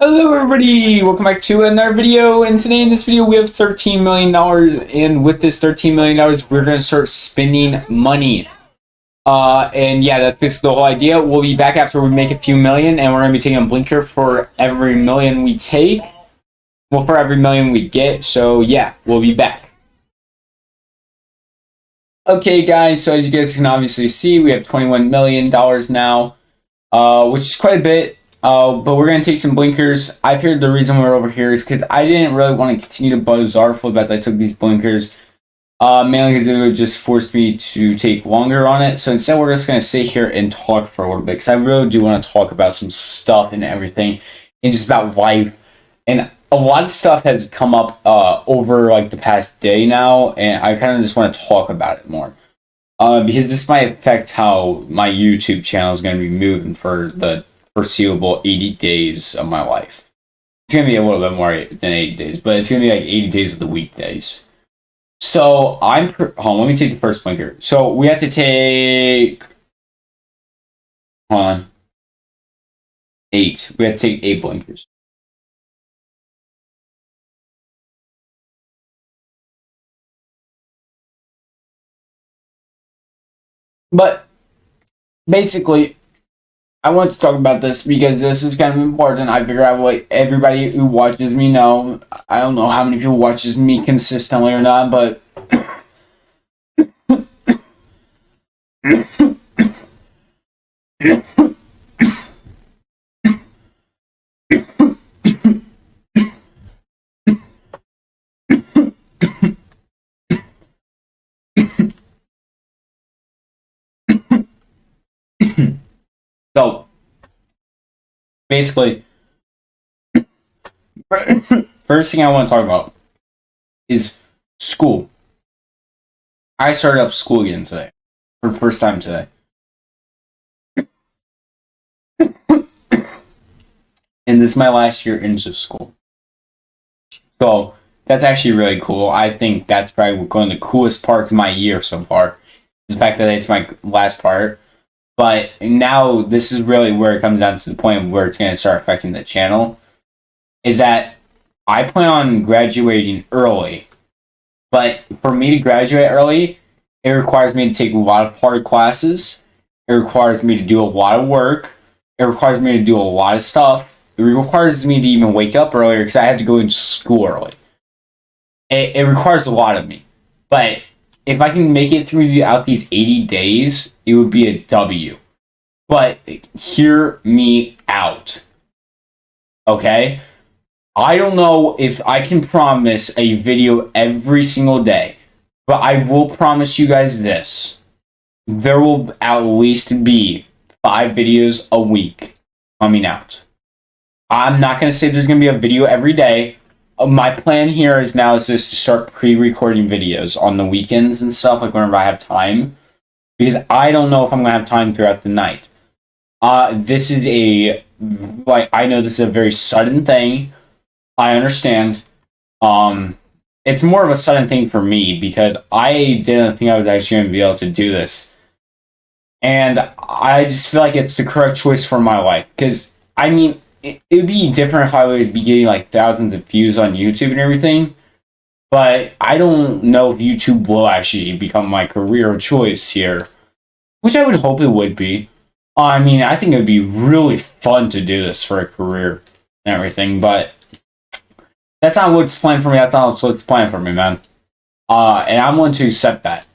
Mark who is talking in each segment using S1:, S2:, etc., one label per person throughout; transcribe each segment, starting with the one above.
S1: Hello everybody, welcome back to another video, and today in this video we have $13 million, and with this $13 million we're going to start spending money. And yeah, that's basically the whole idea. We'll be back after we make a few million, and we're going to be taking a blinker for every million we take. Well, for every million we get, so yeah, we'll be back. Okay guys, so as you guys can obviously see, we have $21 million now, which is quite a bit. But we're going to take some blinkers. I figured the reason we're over here is because I didn't really want to continue to Bazaar Flip as I took these blinkers. Mainly because it would just force me to take longer on it. So instead we're just going to sit here and talk for a little bit. Because I really do want to talk about some stuff and everything. And just about life. And a lot of stuff has come up over like the past day now. And I kind of just want to talk about it more. Because this might affect how my YouTube channel is going to be moving for the foreseeable 80 days of my life. It's going to be a little bit more than 80 days, but it's going to be like 80 days of the weekdays. So hold on, let me take the first blinker. So we have to take, hold on, 8. We have to take 8 blinkers. But basically, I want to talk about this because this is kind of important. I figure out what everybody who watches me know. I don't know how many people watches me consistently or not, but so basically, first thing I want to talk about is school. I started up school again today, for the first time today. And this is my last year into school. So that's actually really cool. I think that's probably one of the coolest parts of my year so far. The fact that it's my last part. But now this is really where it comes down to the point where it's going to start affecting the channel. Is that I plan on graduating early. But for me to graduate early, it requires me to take a lot of hard classes. It requires me to do a lot of work. It requires me to do a lot of stuff. It requires me to even wake up earlier because I have to go into school early. It requires a lot of me. But if I can make it throughout these 80 days, it would be a W. But hear me out. Okay? I don't know if I can promise a video every single day, but I will promise you guys this. There will at least be 5 videos a week coming out. I'm not going to say there's going to be a video every day. My plan here is just to start pre-recording videos on the weekends and stuff, like whenever I have time. Because I don't know if I'm going to have time throughout the night. This is I know this is a very sudden thing. I understand. It's more of a sudden thing for me because I didn't think I was actually going to be able to do this. And I just feel like it's the correct choice for my life. Because, I mean, it would be different if I would be getting like thousands of views on YouTube and everything. But I don't know if YouTube will actually become my career choice here. Which I would hope it would be. I mean, I think it would be really fun to do this for a career and everything. But that's not what's planned for me. That's not what's planned for me, man. And I'm willing to accept that.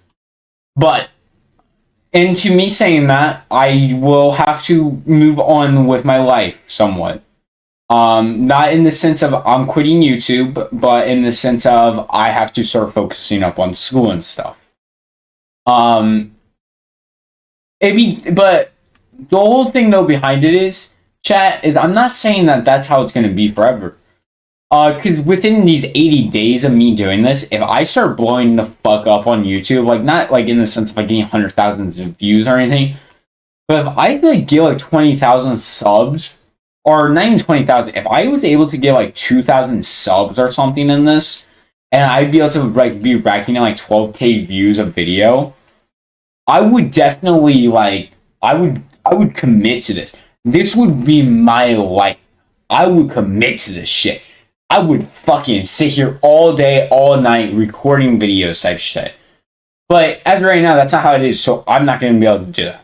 S1: But, and to me saying that, I will have to move on with my life somewhat. Not in the sense of I'm quitting YouTube, but in the sense of I have to start focusing up on school and stuff. But the whole thing though behind it is, chat, is I'm not saying that that's how it's going to be forever. Because within these 80 days of me doing this, if I start blowing the fuck up on YouTube, like not like in the sense of like getting 100,000 views or anything, but if I like get like 20,000 subs, or not even 20,000, if I was able to get like 2,000 subs or something in this, and I'd be able to like be racking in like 12k views a video, I would definitely I would commit to this. This would be my life. I would commit to this shit. I would fucking sit here all day, all night, recording videos type shit. But as of right now, that's not how it is, so I'm not going to be able to do that.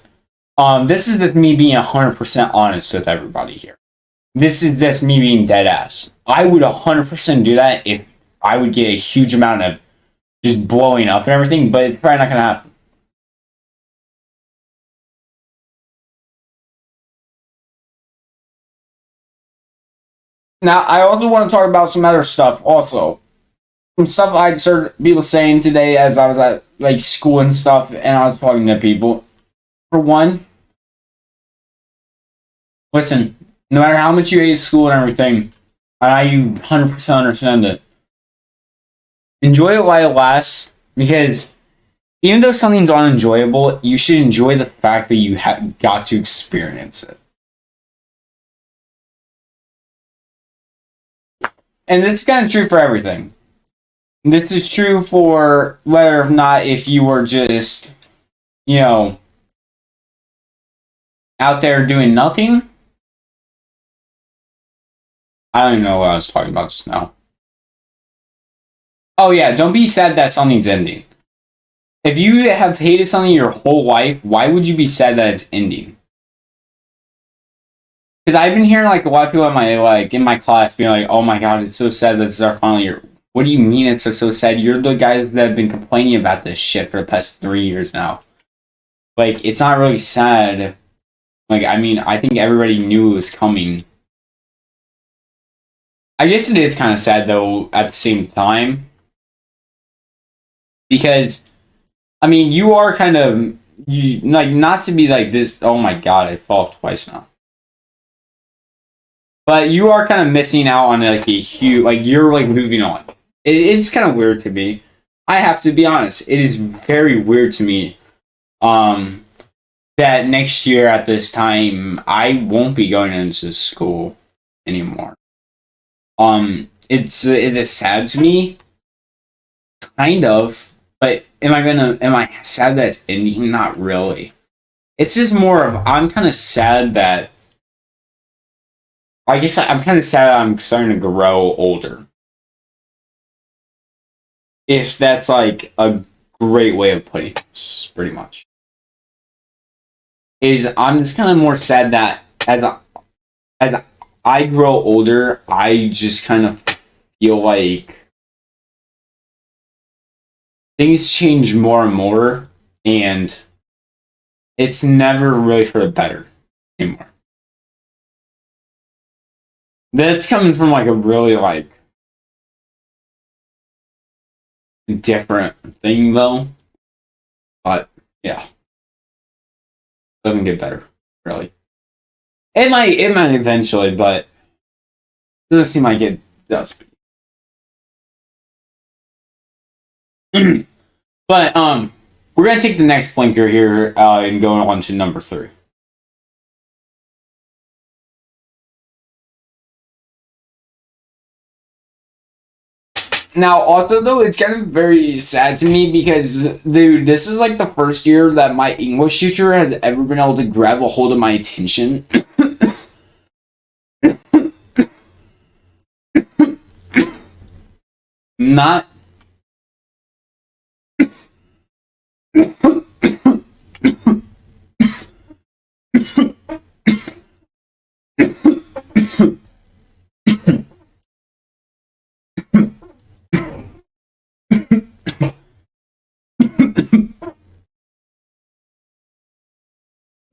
S1: This is just me being 100% honest with everybody here. This is just me being dead ass. I would 100% do that if I would get a huge amount of just blowing up and everything, but it's probably not going to happen. Now, I also want to talk about some other stuff also. Some stuff I heard people saying today as I was at like school and stuff, and I was talking to people. For one, listen, no matter how much you hate school and everything, I 100% understand it. Enjoy it while it lasts, because even though something's unenjoyable, you should enjoy the fact that you got to experience it. And this is kind of true for everything. This is true for whether or not if you were just, you know, out there doing nothing. I don't even know what I was talking about just now. Oh yeah, don't be sad that something's ending. If you have hated something your whole life, why would you be sad that it's ending? Because I've been hearing like a lot of people in my class being like, "Oh my god, it's so sad that this is our final year." What do you mean it's so sad? You're the guys that have been complaining about this shit for the past 3 years now. Like, it's not really sad. Like, I mean, I think everybody knew it was coming. I guess it is kind of sad though at the same time. Because I mean, you are kind of not to be like this. Oh my god, I fall twice now. But you are kind of missing out on like a huge, like you're like moving on. It's kind of weird to me. I have to be honest. It is very weird to me. That next year at this time I won't be going into school anymore. It's sad to me, kind of. But am I sad that it's ending? Not really. It's just more of I'm kind of sad that. I guess I'm kind of sad I'm starting to grow older. If that's like a great way of putting it, pretty much. Is I'm just kind of more sad that as I grow older, I just kind of feel like things change more and more, and it's never really for the better anymore. That's coming from like a really like different thing though. But yeah. Doesn't get better, really. It might eventually, but it doesn't seem like it does. But we're gonna take the next blinker here and go on to number 3. Now, also though, it's kind of very sad to me because, dude, this is like the first year that my English teacher has ever been able to grab a hold of my attention. Not.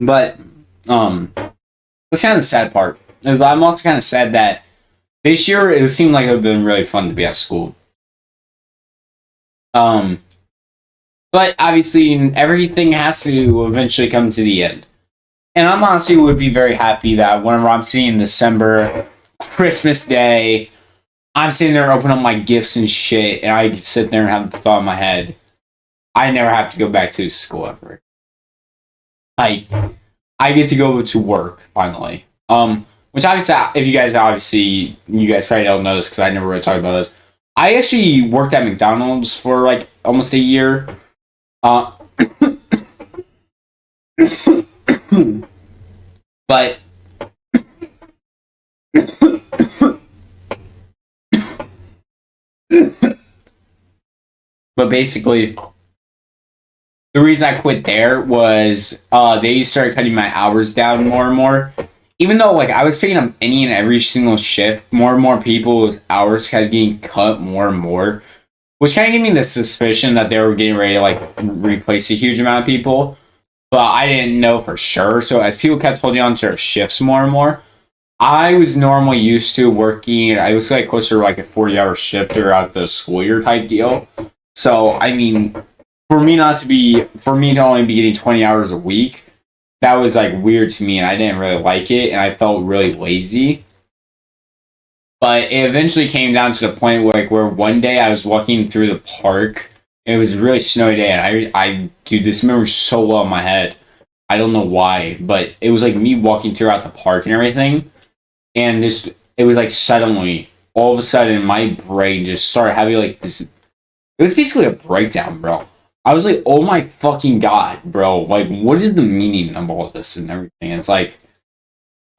S1: But that's kind of the sad part. Is I'm also kind of sad that this year it seemed like it would have been really fun to be at school. But obviously everything has to eventually come to the end. And I'm honestly would be very happy that whenever I'm seeing December, Christmas Day, I'm sitting there opening up my gifts and shit, and I sit there and have the thought in my head, I never have to go back to school ever. I get to go to work finally. Which obviously, if you guys probably don't know this because I never really talked about this. I actually worked at McDonald's for like almost a year. But But basically, the reason I quit there was they started cutting my hours down more and more. Even though like I was picking up any and every single shift, more and more people's hours kept getting cut more and more, which kind of gave me the suspicion that they were getting ready to like replace a huge amount of people. But I didn't know for sure. So as people kept holding on to their shifts more and more, I was normally used to working. I was like closer to like a 40-hour shift throughout the school year type deal. So I mean, for me to only be getting 20 hours a week, that was like weird to me, and I didn't really like it, and I felt really lazy. But it eventually came down to the point where one day I was walking through the park. It was a really snowy day, and I dude, this memory so well in my head. I don't know why, but it was like me walking throughout the park and everything, and just it was like suddenly, all of a sudden, my brain just started having like this. It was basically a breakdown, bro. I was like, oh my fucking god, bro. Like, what is the meaning of all this and everything? It's like,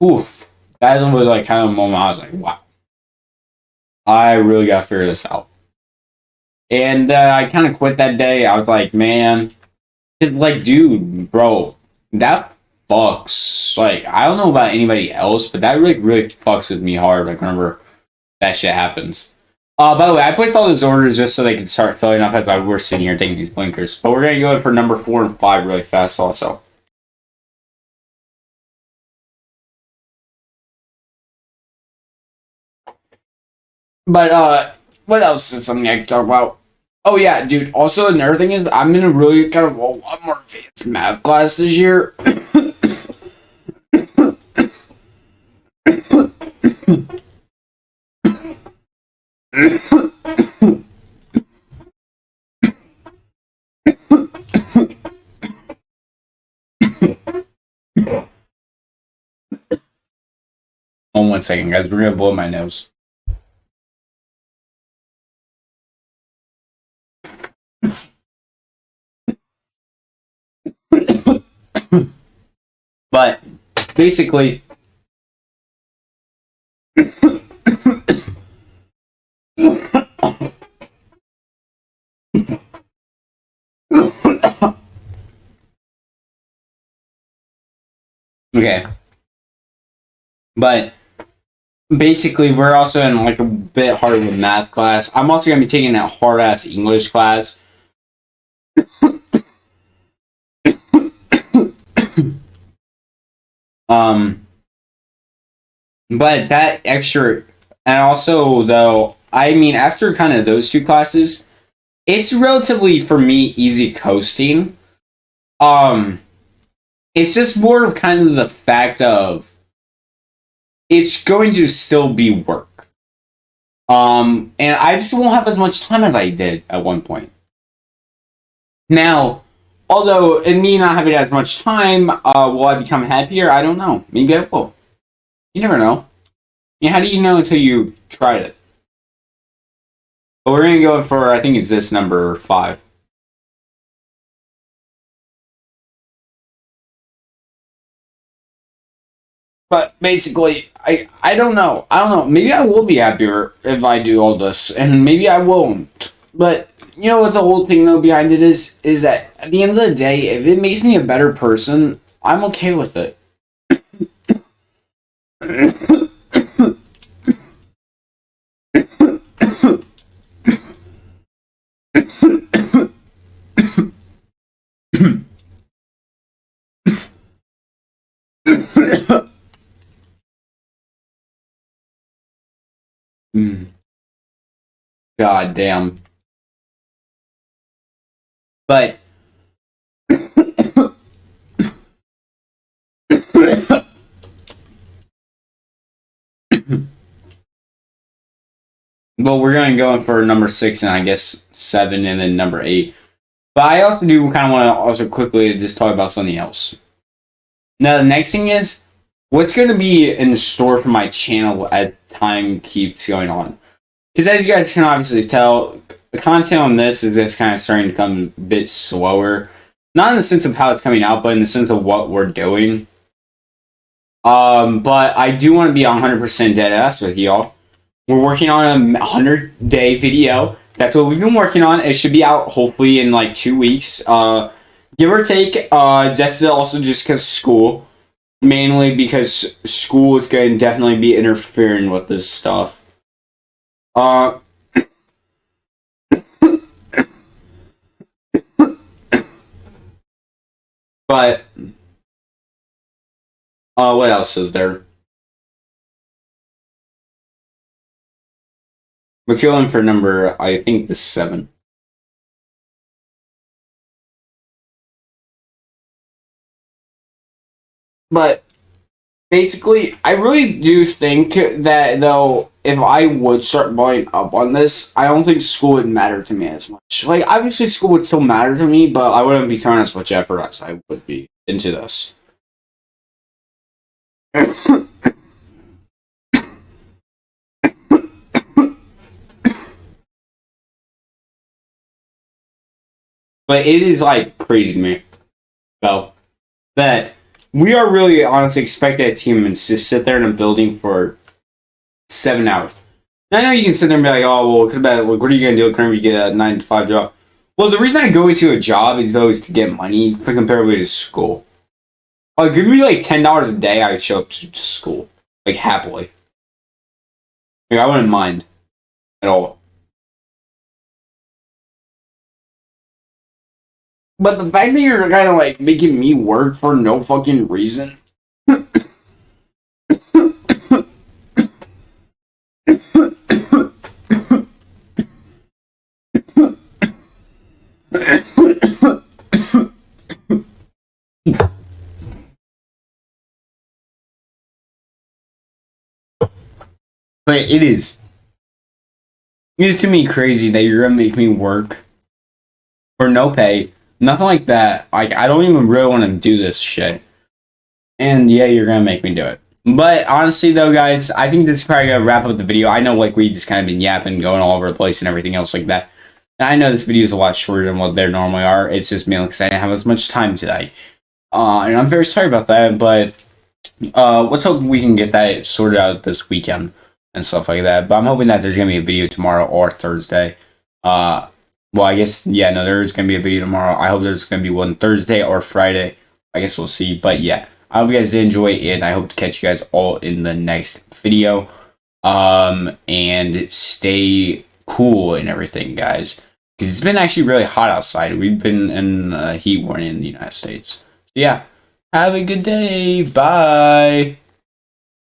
S1: oof. That was like kind of a moment I was like, wow. I really gotta figure this out. And I kind of quit that day. I was like, man. It's like, dude, bro. That fucks. Like, I don't know about anybody else, but that really fucks with me hard. Like, whenever that shit happens. By the way, I placed all those orders just so they could start filling up as I were sitting here taking these blinkers. But we're going to go for number 4 and 5 really fast also. But, what else is something I can talk about? Oh, yeah, dude. Also, another thing is I'm in a really kind of a lot more advanced math class this year. Oh, 1 second, guys. We're going to blow my nose. But basically, okay. But basically, we're also in like a bit harder with math class. I'm also gonna be taking that hard ass English class. But that extra, and also though, I mean, after kind of those two classes, it's relatively for me easy coasting. Um, it's just more of kind of the fact of it's going to still be work. And I just won't have as much time as I did at one point. Now, although in me not having as much time, will I become happier? I don't know. Maybe I will. You never know. Yeah, how do you know until you tried it? But we're gonna go for, I think it's this number 5. But basically, I don't know. I don't know. Maybe I will be happier if I do all this, and maybe I won't. But you know what the whole thing though behind it is that at the end of the day, if it makes me a better person, I'm okay with it. God damn. But well, we're going to go in for number 6 and I guess 7 and then number 8. But I also do kind of want to also quickly just talk about something else. Now, the next thing is what's going to be in store for my channel as time keeps going on. Because as you guys can obviously tell, the content on this is just kind of starting to come a bit slower. Not in the sense of how it's coming out, but in the sense of what we're doing. But I do want to be 100% dead ass with y'all. We're working on a 100-day video. That's what we've been working on. It should be out hopefully in like 2 weeks. Give or take. That's also just because school. Mainly because school is going to definitely be interfering with this stuff. But what else is there? Let's go in for number, I think, the 7. But basically, I really do think that, though, if I would start blowing up on this, I don't think school would matter to me as much. Like, obviously, school would still matter to me, but I wouldn't be throwing as much effort as I would be into this. But it is, like, crazy to me, though, that we are really honestly expected as humans to sit there in a building for 7 hours. I know you can sit there and be like, oh, well, what are you going to do? Couldn't you get a 9 to 5 job? Well, the reason I go into a job is always to get money comparatively to school. Like, give me like $10 a day, I would show up to school. Like, happily. Like, I wouldn't mind at all. But the fact that you're kind of like making me work for no fucking reason. But it is to me crazy that you're gonna make me work for no pay, nothing like that. Like, I don't even really want to do this shit, and yeah, you're gonna make me do it. But honestly, though, guys, I think this is probably gonna wrap up the video. I know, like, we just kind of been yapping, going all over the place, and everything else like that. And I know this video is a lot shorter than what they normally are. It's just mainly because I didn't have as much time today, and I'm very sorry about that. But let's hope we can get that sorted out this weekend and stuff like that. But I'm hoping that there's gonna be a video tomorrow or Thursday. Well, I guess, yeah, no, there is gonna be a video tomorrow. I hope there's gonna be one Thursday or Friday. I guess we'll see. But yeah, I hope you guys did enjoy it, and I hope to catch you guys all in the next video. And stay cool and everything, guys, because it's been actually really hot outside. We've been in heat warning in the United States. So yeah, have a good day. Bye.